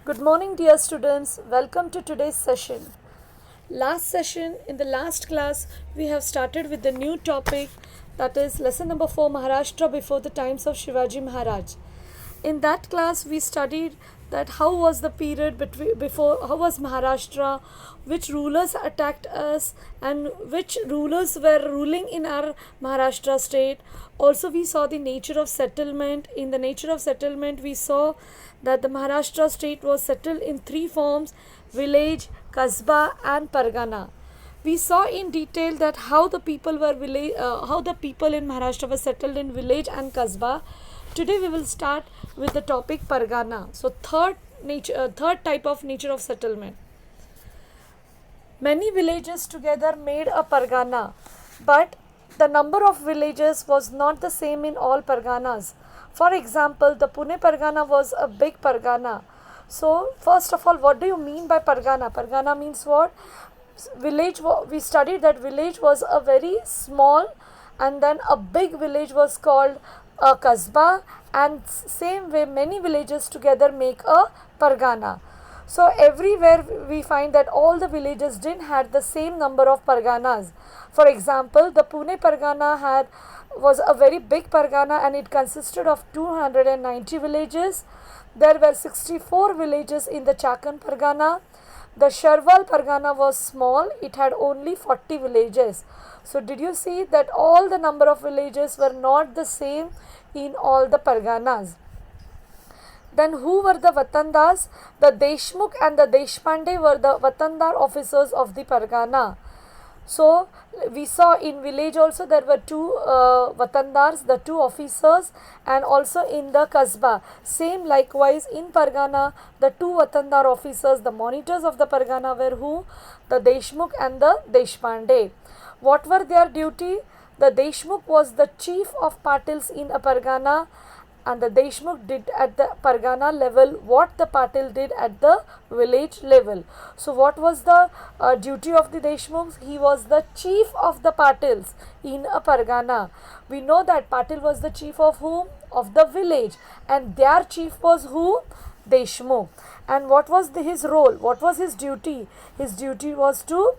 Good morning, dear students. Welcome to today's session. In the last class, we have started with the new topic, that is lesson number 4, Maharashtra before the times of Shivaji Maharaj. In that class, we studied that how was the period before, how was Maharashtra, which rulers attacked us, and which rulers were ruling in our Maharashtra state. Also, we saw the nature of settlement. In the nature of settlement, we saw that the Maharashtra state was settled in three forms: village, kasbah, and pargana. We saw in detail that how the people in Maharashtra were settled in village and kasbah. Today we will start with the topic pargana. So third type of nature of settlement. Many villages together made a pargana, but the number of villages was not the same in all parganas. For example, the Pune Pargana was a big pargana. So, first of all, what do you mean by pargana? Pargana means what? We studied that village was a very small, and then a big village was called a kasbah, and same way many villages together make a pargana. So everywhere we find that all the villages didn't have the same number of parganas. For example, the Pune Pargana was a very big pargana, and it consisted of 290 villages. There were 64 villages in the Chakan Pargana. The Sharwal Pargana was small, it had only 40 villages. So did you see that all the number of villages were not the same in all the Parganas? Then who were the Vatandas? The Deshmukh and the Deshpande were the Vatandar officers of the Pargana. So we saw in village also there were two Vatandars, the two officers, and also in the Kasbah. Same likewise in Pargana, the two Vatandar officers, the monitors of the Pargana were who? The Deshmukh and the Deshpande. What were their duty? The Deshmukh was the chief of Patils in a Pargana, and the Deshmukh did at the Pargana level what the Patil did at the village level. So what was the duty of the Deshmukhs? He was the chief of the Patils in a Pargana. We know that Patil was the chief of whom? Of the village, and their chief was who? Deshmukh. And what was his role? What was his duty? His duty was to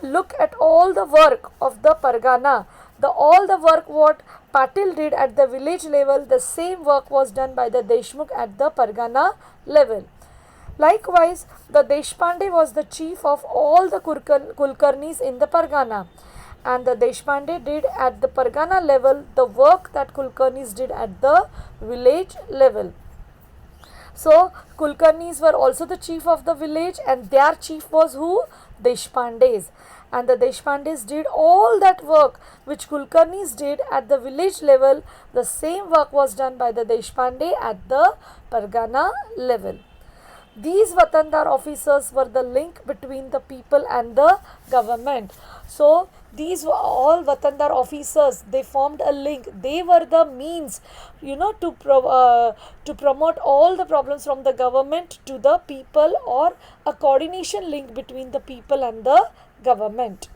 look at all the work of the Pargana. All the work what Patil did at the village level, the same work was done by the Deshmukh at the Pargana level. Likewise, the Deshpande was the chief of all the Kulkarnis in the Pargana, and the Deshpande did at the Pargana level the work that Kulkarnis did at the village level. So Kulkarnis were also the chief of the village, and their chief was who? Deshpandes. And the Deshpandes did all that work which Kulkarnis did at the village level. The same work was done by the Deshpande at the Pargana level. These Vatandar officers were the link between the people and the government. So these were all Vatandar officers. They formed a link. They were the means, to promote all the problems from the government to the people, or a coordination link between the people and the government.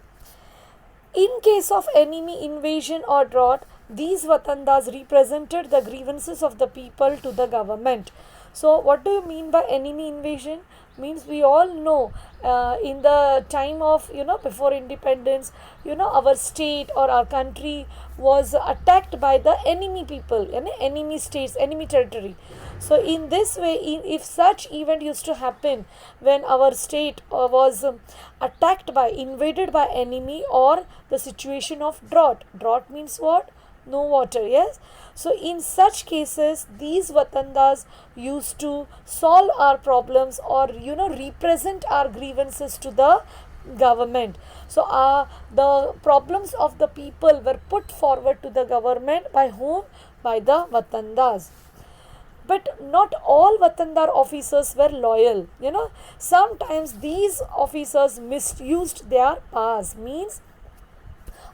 In case of enemy invasion or drought, these Vatandas represented the grievances of the people to the government. So what do you mean by enemy invasion? Means we all know in the time of before independence, our state or our country was attacked by the enemy people, enemy states, enemy territory. So in this way, if such event used to happen when our state was invaded by enemy, or the situation of drought means what? No water, yes. So in such cases, these Vatandas used to solve our problems, or represent our grievances to the government. So the problems of the people were put forward to the government by whom? By the Vatandas. But not all Vatandar officers were loyal. Sometimes these officers misused their powers. Means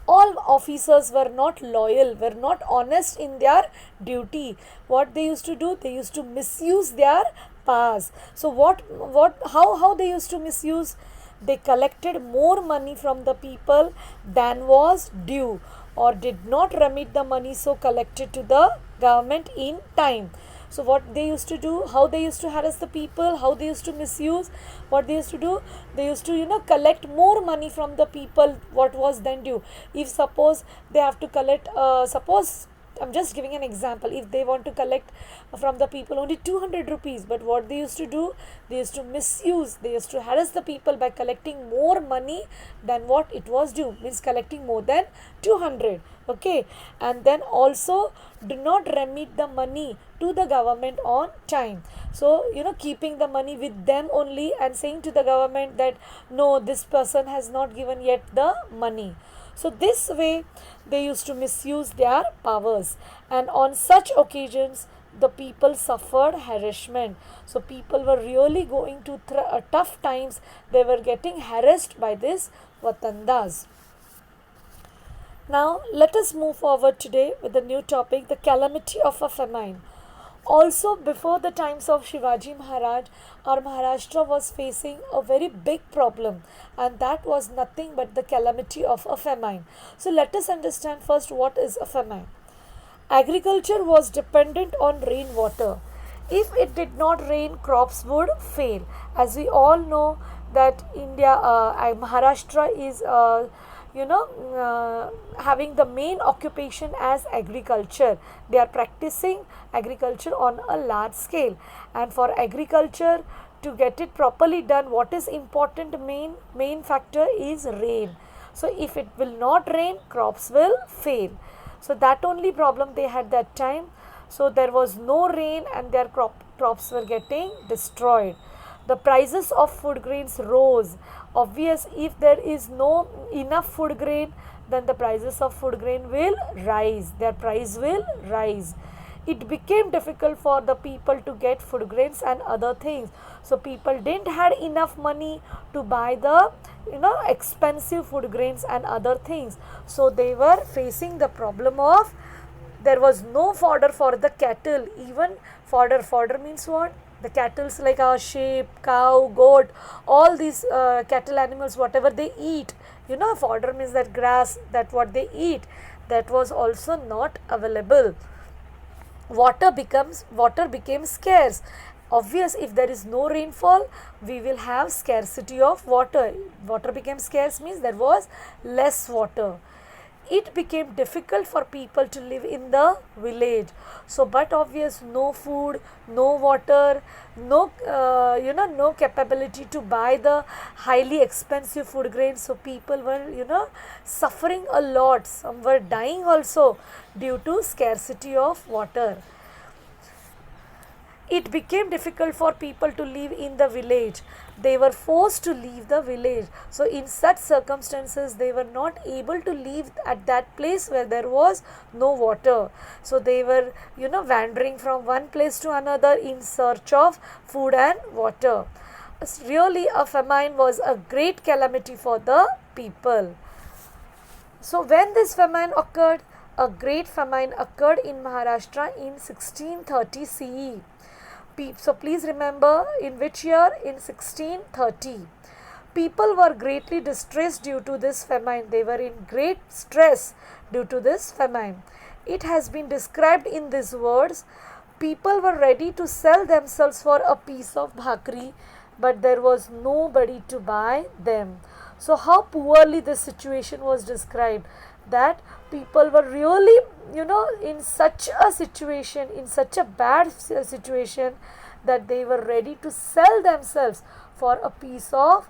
all officers were not loyal, were not honest in their duty. What they used to do? They used to misuse their powers. So how they used to misuse? They collected more money from the people than was due, or did not remit the money so collected to the government in time. So what they used to do, how they used to harass the people, how they used to misuse, what they used to do, they used to collect more money from the people what was then due. If suppose they have to collect, suppose I'm just giving an example. If they want to collect from the people only 200 rupees, but what they used to do, they used to misuse, they used to harass the people by collecting more money than what it was due, means collecting more than 200. Okay, and then also do not remit the money to the government on time. So, keeping the money with them only and saying to the government that no, this person has not given yet the money. So, this way they used to misuse their powers, and on such occasions the people suffered harassment. So, people were really going to tough times, they were getting harassed by these Vatandas. Now, let us move forward today with the new topic, the calamity of a famine. Also, before the times of Shivaji Maharaj, our Maharashtra was facing a very big problem, and that was nothing but the calamity of a famine. So, let us understand first what is a famine. Agriculture was dependent on rainwater. If it did not rain, crops would fail. As we all know that Maharashtra is having the main occupation as agriculture. They are practicing agriculture on a large scale, and for agriculture to get it properly done, what is important, main factor is rain. So if it will not rain, crops will fail. So that only problem they had that time. So there was no rain and their crops were getting destroyed. The prices of food grains rose. Obvious, if there is no enough food grain, then the prices of food grain will rise. Their price will rise. It became difficult for the people to get food grains and other things. So people didn't had enough money to buy the expensive food grains and other things. So they were facing the problem of there was no fodder for the cattle. Even fodder means what? The cattles like our sheep, cow, goat, all these cattle animals, whatever they eat, fodder means that grass, that what they eat, that was also not available. Water became scarce. Obvious, if there is no rainfall, we will have scarcity of water. Water became scarce means there was less water. It became difficult for people to live in the village. So, but obvious, no food, no water, no capability to buy the highly expensive food grains. So people were suffering a lot. Some were dying also due to scarcity of water. It became difficult for people to live in the village. They were forced to leave the village. So in such circumstances, they were not able to live at that place where there was no water. So they were wandering from one place to another in search of food and water. Really, a famine was a great calamity for the people. So when this famine occurred, a great famine occurred in Maharashtra in 1630 CE. So please remember, in which year? In 1630. People were greatly distressed due to this famine. They were in great stress due to this famine. It has been described in these words: people were ready to sell themselves for a piece of bhakri, but there was nobody to buy them. So how poorly this situation was described, that people were really in such a situation, in such a bad situation, that they were ready to sell themselves for a piece of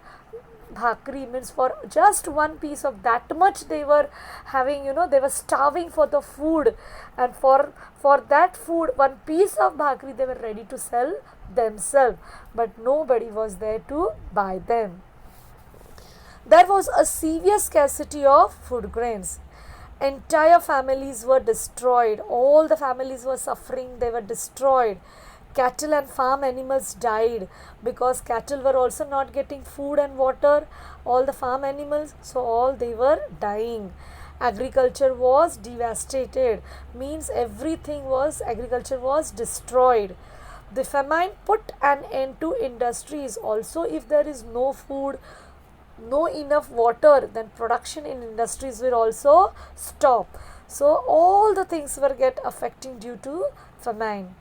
bhakri, means for just one piece of that much they were having, they were starving for the food, and for that food, one piece of bhakri, they were ready to sell themselves, but nobody was there to buy them. There was a severe scarcity of food grains. Entire families were destroyed. All the families were suffering. They were destroyed. Cattle and farm animals died because cattle were also not getting food and water. All the farm animals, so all they were dying. Agriculture was devastated, means agriculture was destroyed. The famine put an end to industries. Also, if there is no food, no enough water, then production in industries will also stop. So all the things were get affecting due to famine.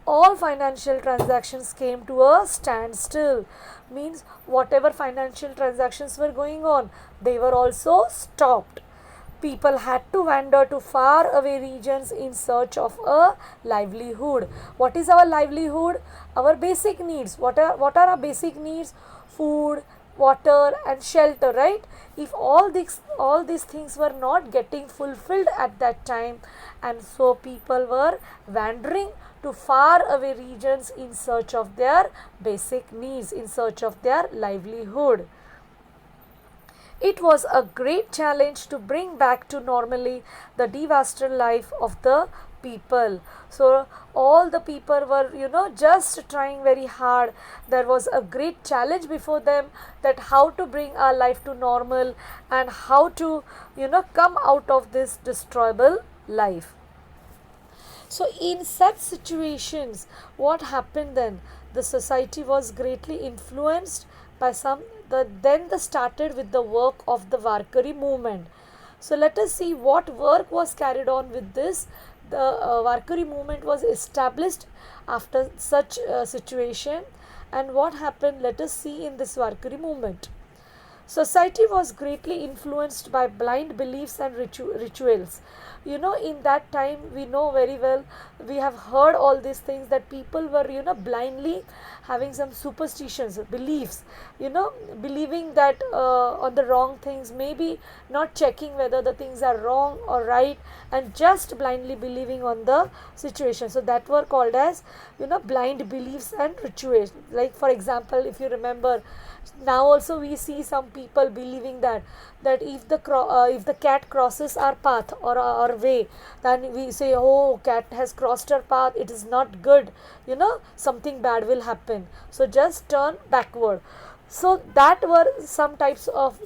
all financial transactions came to a standstill. Means whatever financial transactions were going on, they were also stopped. People had to wander to far away regions in search of a livelihood. What is our livelihood? Our basic needs. What are our basic needs? Food, water and shelter, right? If all these things were not getting fulfilled at that time, and so people were wandering to far away regions in search of their basic needs, in search of their livelihood. It was a great challenge to bring back to normally the devastated life of the people. So all the people were, just trying very hard. There was a great challenge before them, that how to bring our life to normal and how to, come out of this destroyable life. So, in such situations, what happened then? The society was greatly influenced by some. Then they started with the work of the Varkari movement. So, let us see what work was carried on with this. The Varkari movement was established after such a situation, and what happened? Let us see in this Varkari movement. Society was greatly influenced by blind beliefs and rituals. In that time, we know very well, we have heard all these things, that people were, blindly having some superstitions, beliefs, believing that on the wrong things, maybe not checking whether the things are wrong or right, and just blindly believing on the situation. So that were called as, blind beliefs and rituals. Like, for example, if you remember, now also we see some people believing that if the cat crosses our path or our way, then we say, oh, cat has crossed our path, it is not good, something bad will happen, so just turn backward. So that were some types of,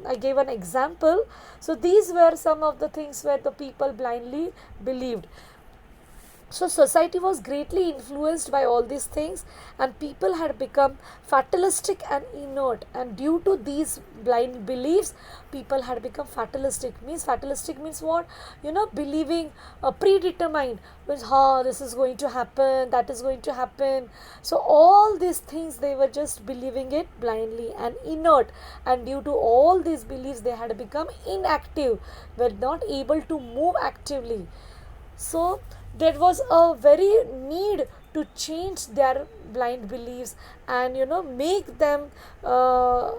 I gave an example. So these were some of the things where the people blindly believed. So society was greatly influenced by all these things, and people had become fatalistic and inert, and due to these blind beliefs, people had become fatalistic. Means what? Believing predetermined, means this is going to happen, that is going to happen. So all these things, they were just believing it blindly and inert, and due to all these beliefs, they had become inactive, were not able to move actively. So there was a very need to change their blind beliefs, and make them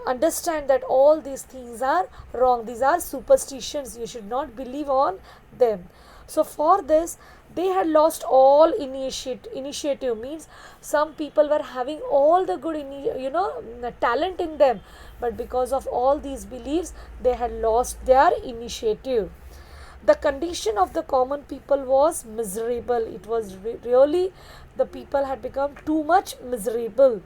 understand that all these things are wrong, these are superstitions, you should not believe on them. So for this, they had lost all initiative. Means some people were having all the good talent in them, but because of all these beliefs, they had lost their initiative. The condition of the common people was miserable. It was really, the people had become too much miserable.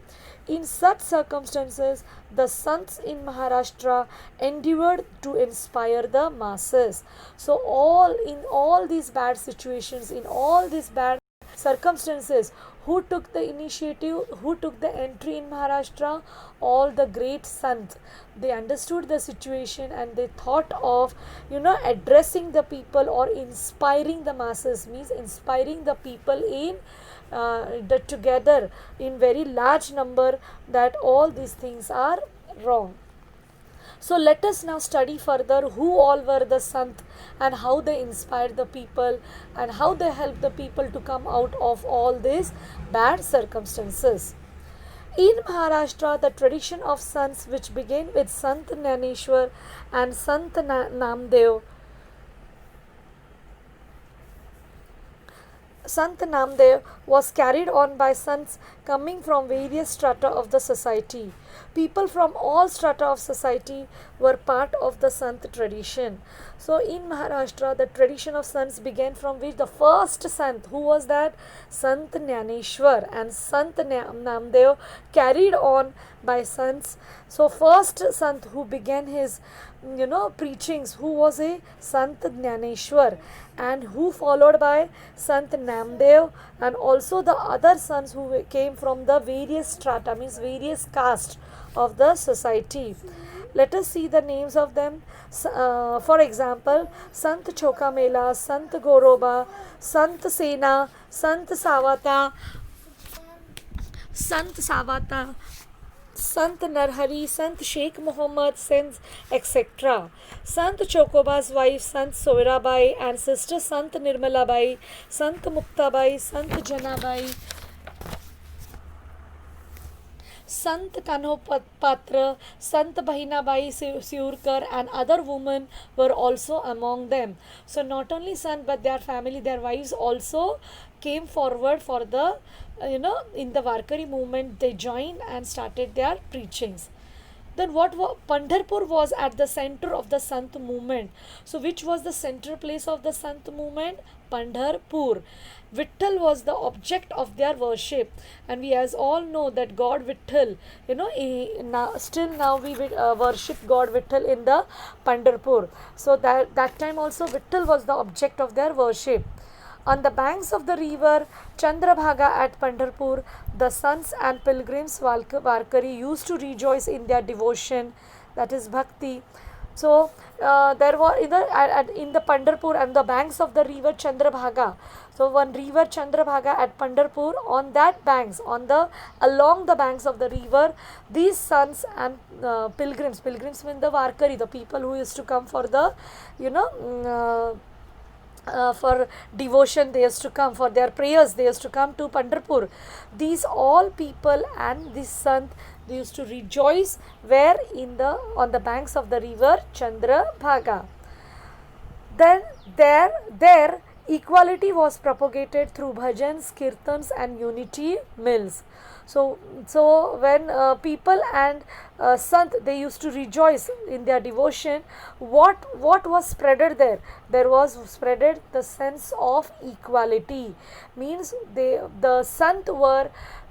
In such circumstances, the sons in Maharashtra endeavored to inspire the masses. So all these bad situations, in all these bad circumstances, who took the initiative, who took the entry in Maharashtra? All the great sons. They understood the situation, and they thought of, addressing the people or inspiring the masses. Means inspiring the people in together in very large number, that all these things are wrong. So let us now study further who all were the Sant, and how they inspired the people, and how they helped the people to come out of all these bad circumstances. In Maharashtra, the tradition of sants, which began with Sant Jnaneshwar and Sant Namdev, Sant Namdev, was carried on by sons coming from various strata of the society. People from all strata of society were part of the Sant tradition. So in Maharashtra, the tradition of sants began from which the first Sant, who was that? Sant Jnaneshwar and Sant Namdev, carried on by sants. So first Sant who began his preachings, who was a Sant Jnaneshwar, and who followed by Sant Namdev, and also the other sons who came from the various strata, means various castes of the society. Let us see the names of them. For example, Sant Chokamela, Sant Goroba, Sant Sena, Sant Savata, Sant Savata, Sant Narhari, Sant Sheikh Muhammad Sins, etc. Sant Chokoba's wife, Sant Soirabai, and sister Sant Nirmalabai, Sant Muktabai, Sant Janabai, Sant Kanhopatra, Sant Bahinabai Siurkar, and other women were also among them. So, not only Sant but their family, their wives also came forward for the, in the Varkari movement, they joined and started their preachings. Then Pandharpur was at the center of the Sant movement. So which was the center place of the Sant movement? Pandharpur. Vittal was the object of their worship, and we as all know that God Vittal, still now we worship God Vittal in the Pandharpur. So that time also Vittal was the object of their worship. On the banks of the river Chandrabhaga at Pandharpur, the sons and pilgrims Varkari used to rejoice in their devotion, that is bhakti. So there was in the Pandharpur and the banks of the river Chandrabhaga. So one river Chandrabhaga at Pandharpur, on that banks, along the banks of the river, these sons and pilgrims mean the Varkari, the people who used to come for the for devotion, they used to come for their prayers, they used to come to Pandharpur. These all people and this sant, they used to rejoice where on the banks of the river Chandrabhaga. Then there equality was propagated through bhajans, kirtans, and unity mills. So when people and sant, they used to rejoice in their devotion, what was spreaded there? There was spreaded the sense of equality. Means the sant were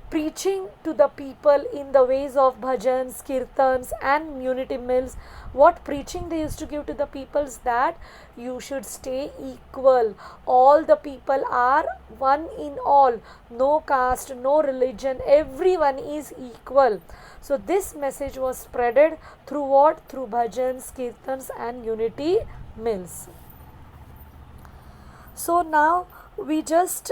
preaching to the people in the ways of bhajans, kirtans, and unity mills. What preaching they used to give to the people is that you should stay equal. All the people are one in all. No caste, no religion, everyone is equal. So this message was spreaded through what? Through bhajans, kirtans, and unity mills. So now we just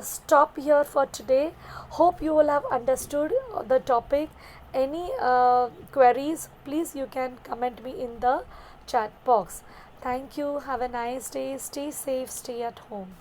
stop here for today. Hope you will have understood the topic. Any queries, please you can comment me in the chat box. Thank you. Have a nice day. Stay safe. Stay at home.